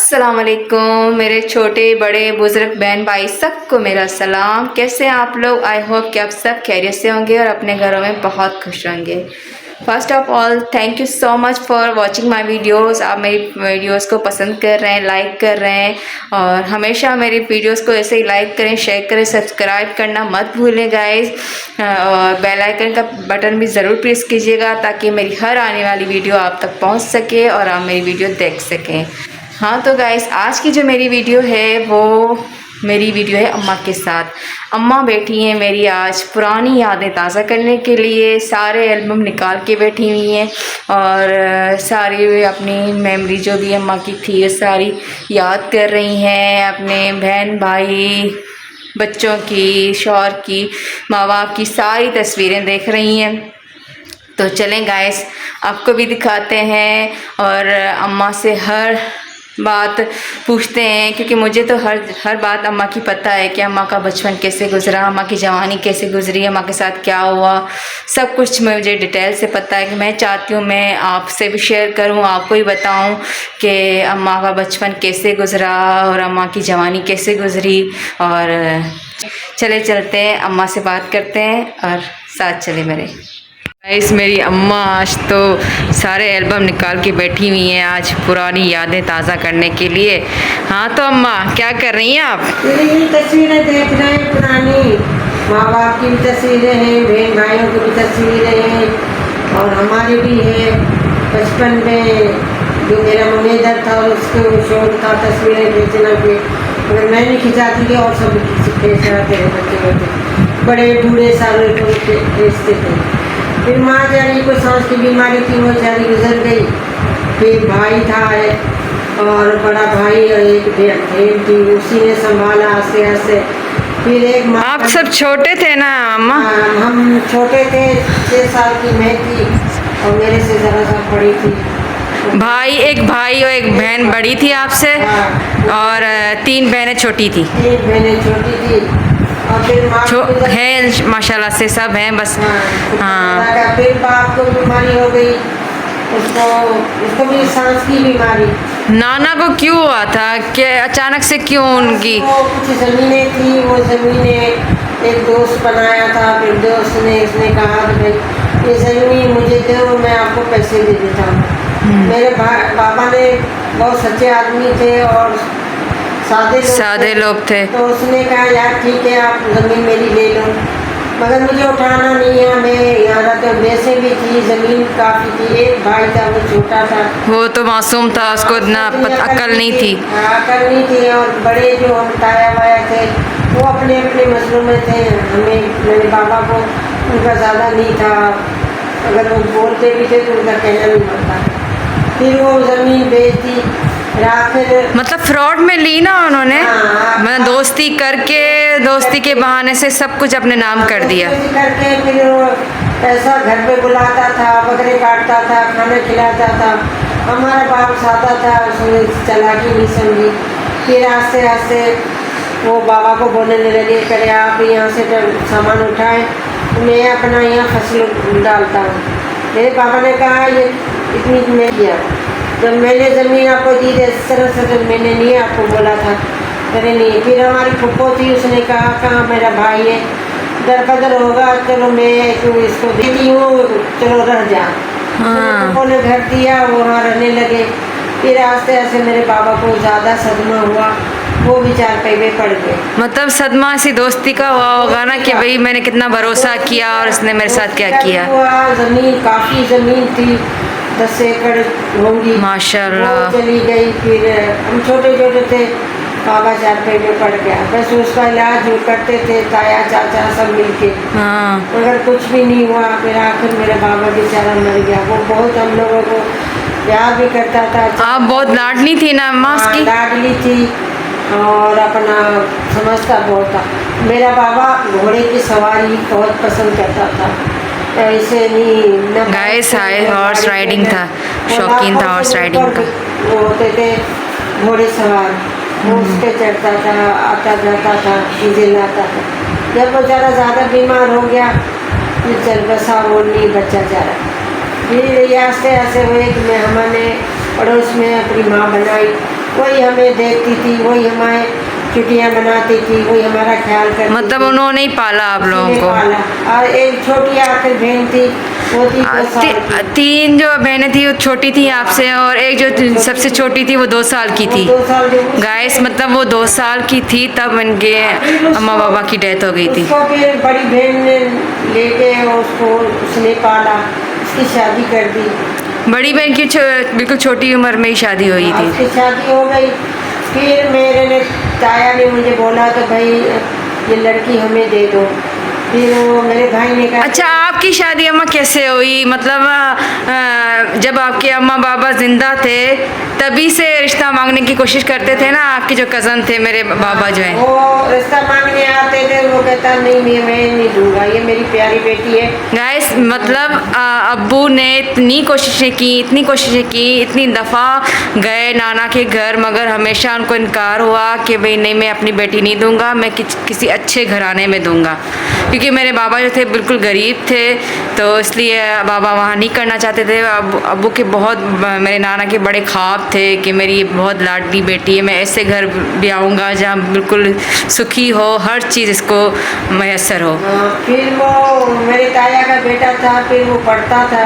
अस्सलाम वालेकुम मेरे छोटे बड़े बुज़ुर्ग बहन भाई सबको मेरा सलाम। कैसे हैं आप लोग? आई होप कि आप सब खैरियत से होंगे और अपने घरों में बहुत खुश होंगे। First of all thank you so much for watching my videos. आप मेरी वीडियोस को पसंद कर रहे हैं, लाइक कर रहे हैं और हमेशा मेरी वीडियोस को ऐसे ही लाइक करें, शेयर करें, सब्सक्राइब करना मत भूलें गाइस। और बेल आइकन का बटन भी ज़रूर प्रेस कीजिएगा ताकि मेरी हर आने वाली वीडियो आप तक पहुंच सके और आप मेरी वीडियो देख सकें। हाँ तो गाइस, आज की जो मेरी वीडियो है वो मेरी वीडियो है अम्मा के साथ। अम्मा बैठी हैं मेरी आज पुरानी यादें ताज़ा करने के लिए, सारे एल्बम निकाल के बैठी हुई हैं और सारी अपनी मेमोरी जो भी अम्मा की थी वो सारी याद कर रही हैं। अपने बहन भाई, बच्चों की, शौहर की, माँ बाप की सारी तस्वीरें देख रही हैं। तो चलें गाइस, आपको भी दिखाते हैं और अम्मा से हर बात पूछते हैं क्योंकि मुझे तो हर बात अम्मा की पता है कि अम्मा का बचपन कैसे गुजरा, अम्मा की जवानी कैसे गुजरी, अम्मा के साथ क्या हुआ, सब कुछ मुझे डिटेल से पता है। कि मैं चाहती हूँ मैं आपसे भी शेयर करूँ, आपको ही बताऊँ कि अम्मा का बचपन कैसे गुजरा और अम्मा की जवानी कैसे गुजरी। और चलते हैं अम्मा से बात करते हैं और साथ चले मेरे। गाइस, मेरी अम्मा आज तो सारे एल्बम निकाल के बैठी हुई हैं आज पुरानी यादें ताज़ा करने के लिए। हाँ तो अम्मा क्या कर रही हैं आप? यही तस्वीरें देख रहे हैं, पुरानी माँ बाप की भी तस्वीरें हैं, बहन भाइयों की भी तस्वीरें हैं और हमारी भी है बचपन में जो मेरा मैनेजर था और उसके शौक था तस्वीरें खींचना के, मगर मैं नहीं खिंचाती थी और सब खींचते थे। बच्चे बड़े बूढ़े सारे को खींचते थे। फिर माँ जानी को सांस की बीमारी थी, वो जानी गुजर गई। फिर भाई था और बड़ा भाई और एक बहन थी, उसी ने संभाला आस्ते आस्ते। फिर एक आप सब छोटे थे ना अम्मा? हम छोटे थे, 6 साल की मैं थी और मेरे से ज़रा सा बड़ी थी। एक भाई और एक बहन बड़ी थी आपसे और 3 बहनें छोटी थी। 3 बहनें छोटी थी और फिर हैं माशाल्लाह से सब हैं बस। हाँ फिर बाप को बीमारी हो गई, उसको भी सांस की बीमारी। नाना को क्यों हुआ था? क्या अचानक से क्यों उनकी? कुछ ज़मीनें थी, वो ज़मीनें एक दोस्त बनाया था। फिर दोस्त ने उसने कहा कि भाई ये ज़मीन मुझे दो, मैं आपको पैसे दे देता हूँ। मेरे बाबा ने बहुत सच्चे आदमी थे और सादे लोग थे। तो उसने कहा यार ठीक है, आप ज़मीन मेरी ले लो, मगर मुझे उठाना नहीं है। मैं यहाँ तो वैसे भी थी, ज़मीन काफ़ी थी। एक भाई था वो छोटा था, वो तो मासूम था, उसको इतना अक्ल नहीं थी। अक्ल नहीं थी और बड़े जो हम ताया वाया थे वो अपने अपने मसलों में थे। मेरे बाबा को उनका ज़्यादा नहीं था, अगर वो बोलते भी थे तो उनका कहना नहीं पड़ता। फिर वो ज़मीन बेच दी। मतलब फ्रॉड में ली ना उन्होंने? मतलब दोस्ती के बहाने से सब कुछ अपने नाम कर दिया करके। फिर वो पैसा घर पे बुलाता था, बकरे काटता था, खाना खिलाता था। हमारा बाप सादा था, उसने चालाकी नहीं समझी। फिर आस्ते आस्ते वो बाबा को बोलने लगे करे आप यहाँ से सामान उठाएं, मैं अपना यहाँ फसल डालता हूँ। मेरे पापा ने कहा ये इतनी मैं किया, जब मैंने ज़मीन आपको दी थी इस तरह से तो मैंने नहीं आपको बोला था, करे नहीं। फिर हमारी फुप्पो थी, उसने कहा कहाँ मेरा भाई है, दर बदर होगा, चलो मैं इसको देती हूँ, चलो रह जा। फुप्पो ने घर दिया, वहाँ रहने लगे। फिर आस्ते आस्ते मेरे पापा को ज़्यादा सदमा हुआ, वो भी 4 पैसे पड़ गए। मतलब सदमा ऐसी दोस्ती का हुआ होगा ना कि भाई मैंने कितना भरोसा किया और इसने मेरे साथ क्या किया। ज़मीन काफ़ी ज़मीन थी, 10 एकड़ होंगी माशाल्लाह। चली गई। फिर हम छोटे छोटे थे, बाबा 4 पैसे पड़ गया, बस उसका इलाज जो करते थे ताया चाचा सब मिलके। हाँ मगर कुछ भी नहीं हुआ। फिर आखिर मेरा बाबा बेचारा मर गया। वो बहुत हम लोगों को प्यार भी करता था। आप बहुत लाडली थी ना अम्मा उसकी? लाडली थी और अपना समझता बहुत था। मेरा बाबा घोड़े की सवारी बहुत पसंद करता था, ऐसे नहीं गाइस हॉर्स राइडिंग था, शौकीन था हॉर्स राइडिंग का। वो होते थे घोड़े सवार, वो उस पर चढ़ता था, आता जाता था, चीज़ें लाता था। जब वो ज़्यादा बीमार हो गया फिर चल बसा, वो नहीं बच्चा जा रहा। फिर आस्ते आस्ते हुए कि हमने पड़ोस में अपनी माँ बनाई, वही हमें देखती थी, वही हमारे छुट्टियाँ बनाती थी, वही हमारा ख्याल करती मतलब थी। उन्होंने ही पाला आप लोगों उन्हें को। पाला। और एक छोटी आखिर बहन थी, वो थी 2 साल की। तीन जो बहनें थी वो छोटी थी आपसे, और एक जो सबसे छोटी थी वो 2 साल की वो थी। 2 साल की उसको- गाइस मतलब वो 2 साल की थी तब उनके फिर उसको- अम्मा बाबा की डेथ हो गई थी। उसको फिर बड़ी बहन ने लेके उसको उसने पाला, उसकी शादी कर दी। बड़ी बहन की बिल्कुल छोटी उम्र में ही शादी हुई थी। उसकी शादी हो गई। फिर मेरे ताया ने मुझे बोला तो भाई ये लड़की हमें दे दो। फिर वो मेरे भाई ने कहा अच्छा, आपकी शादी अम्मा कैसे हुई? मतलब जब आपके अम्मा बाबा जिंदा थे तभी से रिश्ता मांगने की कोशिश करते थे ना आपके जो कज़न थे मेरे बाबा जो हैं? वो रिश्ता मांगने आते थे, वो कहता नहीं मैं नहीं दूंगा, ये मेरी प्यारी बेटी है। गाइस मतलब अब्बू ने इतनी कोशिशें की, इतनी दफ़ा गए नाना के घर, मगर हमेशा उनको इनकार हुआ कि भाई नहीं, मैं अपनी बेटी नहीं दूंगा, मैं किसी अच्छे घराने में दूंगा। क्योंकि मेरे बाबा जो थे बिल्कुल गरीब थे, तो इसलिए बाबा वहाँ नहीं करना चाहते थे। अब्बू के बहुत, मेरे नाना के बड़े ख्वाब थे कि मेरी बहुत लाडली बेटी है, मैं ऐसे घर ब्याऊँगा जहाँ बिल्कुल सुखी हो, हर चीज़ इसको मैसर हो। फिर वो मेरे ताया का बेटा था, फिर वो पढ़ता था,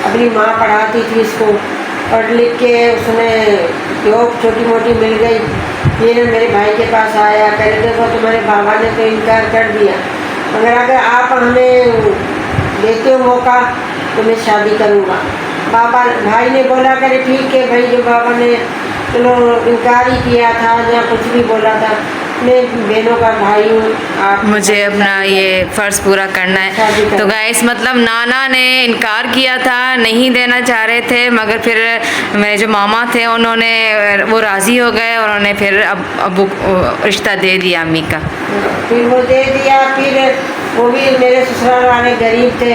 अपनी माँ पढ़ाती थी इसको, पढ़ लिख के उसने जॉब छोटी मोटी मिल गई। फिर मेरे भाई के पास आया, कह देखो तुम्हारे बाबा ने तो इनकार कर दिया, मगर अगर आप हमें देते हो मौका तो मैं शादी करूँगा। भाई ने बोला करे ठीक है भाई, जो बाबा ने चलो इनकार ही किया था या कुछ भी बोला था, मैं बहनों का भाई हूँ, आप मुझे अपना ये फ़र्ज़ पूरा करना है। तो गाइस मतलब नाना ने इनकार किया था, नहीं देना चाह रहे थे, मगर फिर मेरे जो मामा थे उन्होंने वो राज़ी हो गए और उन्होंने फिर अब्बू रिश्ता दे दिया अम्मी का। फिर वो दे दिया। फिर वो भी मेरे ससुराल वाले गरीब थे,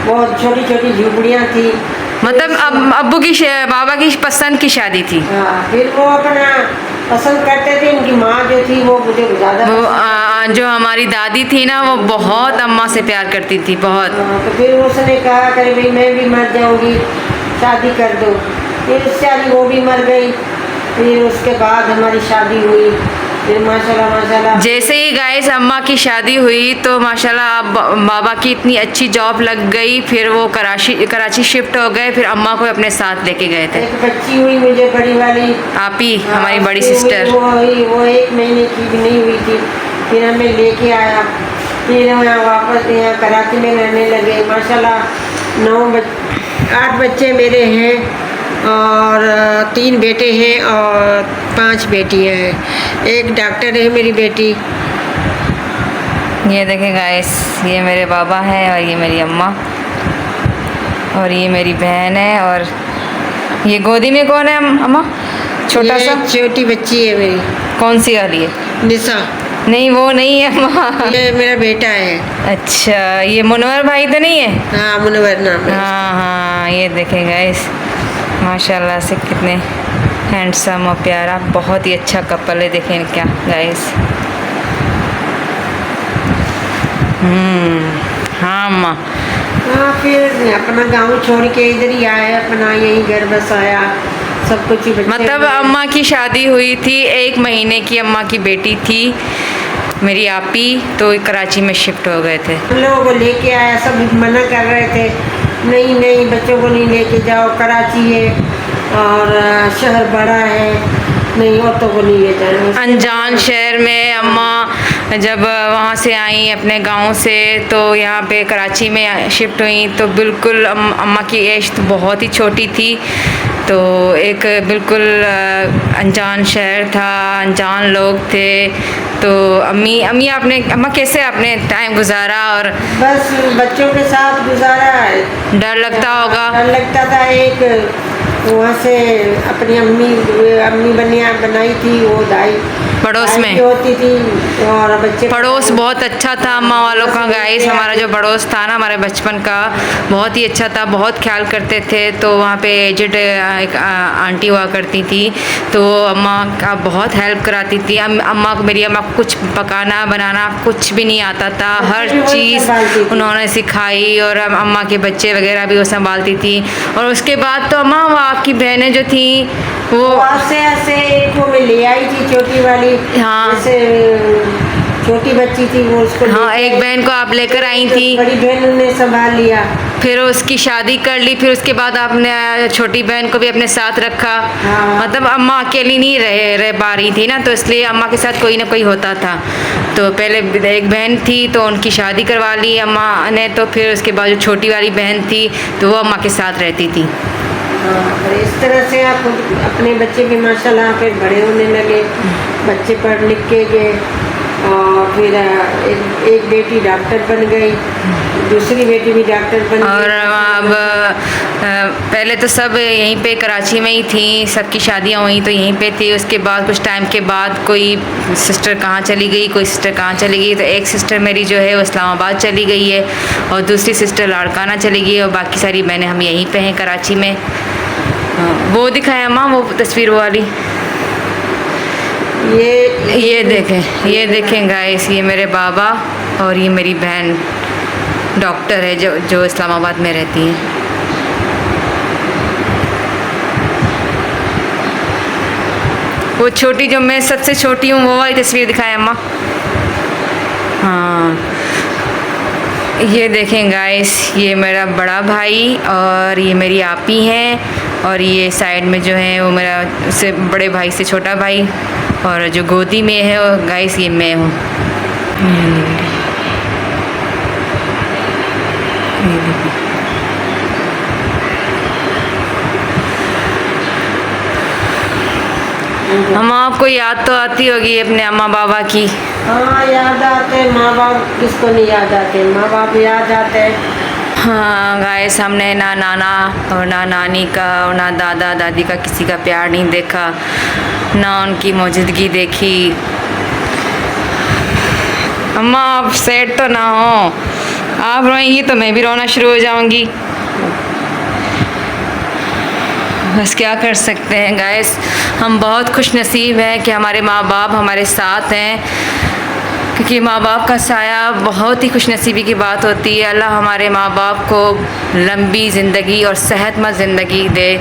बहुत छोटी छोटी झुपड़ियाँ थी। मतलब अब्बू की बाबा की पसंद की शादी थी। हाँ, फिर वो अपना पसंद करते थे। उनकी माँ जो थी वो मुझे ज़्यादा वो जो हमारी दादी थी ना, वो बहुत अम्मा से प्यार करती थी, बहुत। तो फिर उसने कहा करे भाई मैं भी मर जाऊंगी, शादी कर दो। फिर उससे वो भी मर गई। फिर उसके बाद हमारी शादी हुई। फिर माशाल्लाह माशाल्लाह जैसे ही गाइस अम्मा की शादी हुई तो माशाल्लाह बाबा की इतनी अच्छी जॉब लग गई, फिर वो कराची शिफ्ट हो गए, फिर अम्मा को अपने साथ लेके गए थे। एक बच्ची हुई मुझे, बड़ी वाली आप ही हमारी बड़ी उसकी सिस्टर। हुई, वो 1 महीने की भी नहीं हुई थी। फिर हमें लेके आया, फिर हम वापस यहाँ कराची में रहने लगे। माशाल्लाह 8 बच्चे मेरे हैं, और 3 बेटे हैं और 5 बेटियां हैं। एक डॉक्टर है मेरी बेटी। ये देखें गाइस, ये मेरे बाबा हैं और ये मेरी अम्मा, और ये मेरी बहन है, और ये गोदी में कौन है अम्मा? छोटा ये सा छोटी बच्ची है मेरी, कौन सी वाली है? निशा। नहीं वो नहीं है अम्मा। ये मेरा बेटा है। अच्छा, ये मुनवर भाई तो नहीं है? हाँ, मुनवर नाम है। हाँ हाँ, ये देखें गाइस माशाल्लाह से कितने हैंडसम और प्यारा, बहुत ही अच्छा कपल है। देखें क्या गाइस। हाँ अम्मा। हाँ, फिर अपना गांव छोड़ के इधर ही आया, अपना यही घर बसाया, सब कुछ ही बच्चे मतलब अम्मा की शादी हुई थी, 1 महीने की अम्मा की बेटी थी मेरी आपी, तो कराची में शिफ्ट हो गए थे। हम लोगों को लेके आया, सब मना कर रहे थे, नहीं नहीं बच्चों को नहीं लेके जाओ, कराची है और शहर बड़ा है, नहीं औरतों को नहीं ले जाना। अनजान शहर में अम्मा जब वहाँ से आई अपने गांव से, तो यहाँ पे कराची में शिफ्ट हुई, तो बिल्कुल अम्मा की एज तो बहुत ही छोटी थी, तो एक बिल्कुल अनजान शहर था, अनजान लोग थे। तो अम्मा कैसे आपने टाइम गुजारा? और बस बच्चों के साथ गुजारा है। डर लगता होगा? डर लगता था। एक वहाँ से अपनी अम्मी बनाई थी, वो दाई पड़ोस में होती थी, और बच्चे पड़ोस बहुत अच्छा था अम्मा वालों का। गाइस हमारा जो पड़ोस था ना हमारे बचपन का, बहुत ही अच्छा था, बहुत ख्याल करते थे। तो वहाँ पे एजेड एक आंटी हुआ करती थी, तो अम्मा का बहुत हेल्प कराती थी। मेरी अम्मा को कुछ पकाना बनाना कुछ भी नहीं आता था, हर चीज़ उन्होंने सिखाई, और अम्मा के बच्चे वगैरह भी वो संभालती थी। और उसके बाद तो अम्मा वो आपकी बहनें जो थी वो ऐसे ले आई थी छोटी वाली। हाँ। जैसे छोटी बच्ची थी वो उसको हाँ, लेके एक आई। बहन को आप लेकर आई थी, बड़ी बहन ने संभाल लिया। फिर उसकी शादी कर ली, फिर उसके बाद आपने छोटी बहन को भी अपने साथ रखा। हाँ। मतलब अम्मा अकेली नहीं रह पा रही थी ना, तो इसलिए अम्मा के साथ कोई ना कोई होता था। तो पहले एक बहन थी तो उनकी शादी करवा ली अम्मा ने, तो फिर उसके बाद जो छोटी वाली बहन थी तो वो अम्मा के साथ रहती थी। हाँ, और इस तरह से आप अपने बच्चे भी माशाल्लाह फिर बड़े होने लगे, बच्चे पढ़ लिख के गए और फिर एक बेटी डॉक्टर बन गई, दूसरी बेटी भी डॉक्टर बन और गई। अब पहले तो सब यहीं पे कराची में ही थी, सबकी शादियां हुई तो यहीं पे थी। उसके बाद कुछ टाइम के बाद कोई सिस्टर कहाँ चली गई, कोई सिस्टर कहाँ चली गई। तो एक सिस्टर मेरी जो है वो इस्लामाबाद चली गई है और दूसरी सिस्टर लाड़काना चली गई और बाकी सारी बहनें हम यहीं पे हैं कराची में। वो दिखाएं अम्मा, वो तस्वीर वाली, ये देखें गाइस, ये मेरे बाबा और ये मेरी बहन डॉक्टर है जो इस्लामाबाद में रहती हैं। वो छोटी जो मैं सबसे छोटी हूँ वो वाली तस्वीर दिखाएं अम्मा। हाँ, ये देखें गाइस, ये मेरा बड़ा भाई और ये मेरी आपी हैं और ये साइड में जो है वो मेरा उससे बड़े भाई से छोटा भाई, और जो गोदी में है वो गाइस ये मैं हूँ। ये देखिए। अम्मा आपको याद तो आती होगी अपने अम्मा बाबा की। हाँ, याद आते हैं माँ बाप, किसको नहीं याद आते, माँ बाप याद आते हैं। हाँ गाइस, हमने ना नाना और ना नानी का और ना दादा दादी का किसी का प्यार नहीं देखा, ना उनकी मौजूदगी देखी। अम्मा आप सैड तो ना हो, आप रोएंगी तो मैं भी रोना शुरू हो जाऊंगी। बस क्या कर सकते हैं गाइस, हम बहुत खुश नसीब हैं कि हमारे माँ बाप हमारे साथ हैं, क्योंकि माँ बाप का साया बहुत ही खुश नसीबी की बात होती है। अल्लाह हमारे माँ बाप को लंबी ज़िंदगी और सेहतमंद ज़िंदगी दे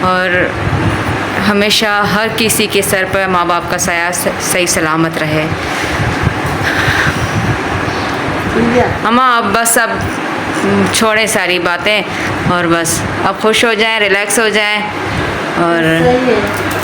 और हमेशा हर किसी के सर पर माँ बाप का साया सही सलामत रहे। अम्मा अब बस अब छोड़ें सारी बातें और बस अब खुश हो जाएं, रिलैक्स हो जाएं और सही है।